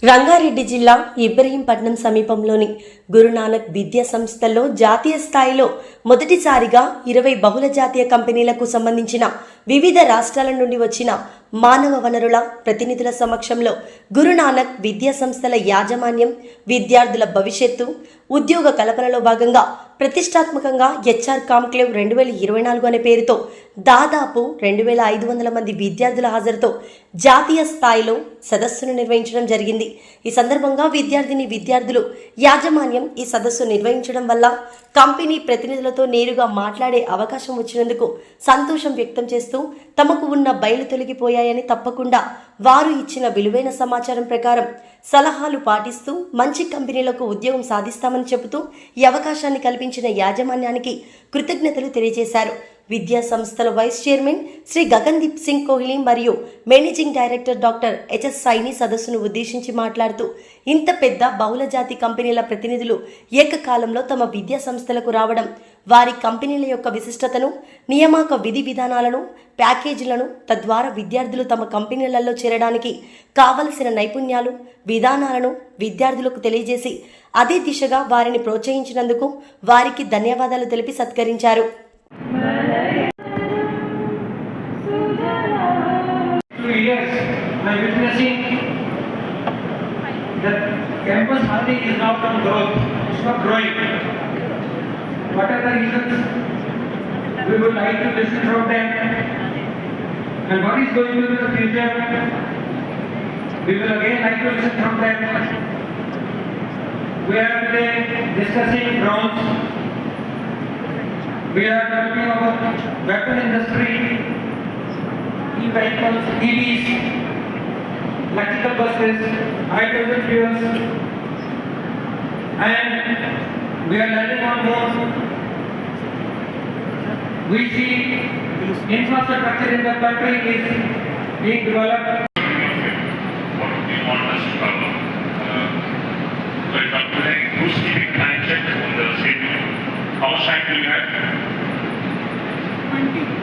రంగారెడ్డి జిల్లా ఇబ్రహీంపట్నం సమీపంలోని గురునానక్ విద్యా సంస్థల్లో జాతీయ స్థాయిలో మొదటిసారిగా 20 బహుళ జాతీయ కంపెనీలకు సంబంధించిన వివిధ రాష్ట్రాల నుండి వచ్చిన మానవ వనరుల ప్రతినిధుల సమక్షంలో గురునానక్ విద్యా సంస్థల యాజమాన్యం విద్యార్థుల భవిష్యత్తు ఉద్యోగ కల్పనలో భాగంగా ప్రతిష్టాత్మకంగా హెచ్ఆర్ కాంక్లేవ్ 2024 అనే పేరుతో దాదాపు 2500 మంది విద్యార్థుల హాజరుతో జాతీయ స్థాయిలో సదస్సును నిర్వహించడం జరిగింది. ఈ సందర్భంగా విద్యార్థులు యాజమాన్యం ఈ సదస్సు నిర్వహించడం వల్ల కంపెనీ ప్రతినిధులతో నేరుగా మాట్లాడే అవకాశం వచ్చినందుకు సంతోషం వ్యక్తం చేస్తూ తమకు ఉన్న బయలు తొలగిపోయాయని, తప్పకుండా వారు ఇచ్చిన విలువైన సమాచారం ప్రకారం సలహాలు పాటిస్తూ మంచి కంపెనీలకు ఉద్యోగం సాధిస్తామని చెబుతూ ఈ అవకాశాన్ని కల్పించిన యాజమాన్యానికి కృతజ్ఞతలు తెలియజేశారు. విద్యా సంస్థల వైస్ చైర్మన్ శ్రీ గగన్దీప్ సింగ్ కోహ్లీ మరియు managing director doctor H S Saini సదస్సును ఉద్దేశించి మాట్లాడుతూ ఇంత పెద్ద బహుళజాతి కంపెనీల ప్రతినిధులు ఏకకాలంలో తమ విద్యా సంస్థలకు రావడం, వారి కంపెనీల యొక్క విశిష్టతను, నియామక విధి విధానాలను, ప్యాకేజీలను, తద్వారా విద్యార్థులు తమ కంపెనీలలో చేరడానికి కావలసిన నైపుణ్యాలు, విధానాలను విద్యార్థులకు తెలియజేసి అదే దిశగా వారిని ప్రోత్సహించినందుకు వారికి ధన్యవాదాలు తెలిపి సత్కరించారు. Campus funding is not on growth, it's not growing. What are the reasons? We would like to listen from them. And what is going to be the future? We will again like to listen from them. We are today discussing drones. We are talking about weapon industry, e-vehicles, EVs, electrical buses, hydrogen fuels, and we are learning on more. We see infrastructure in the country is being developed. What do you want us to cover? Welcome to the housekeeping time check on the same. How much time do you have? 20.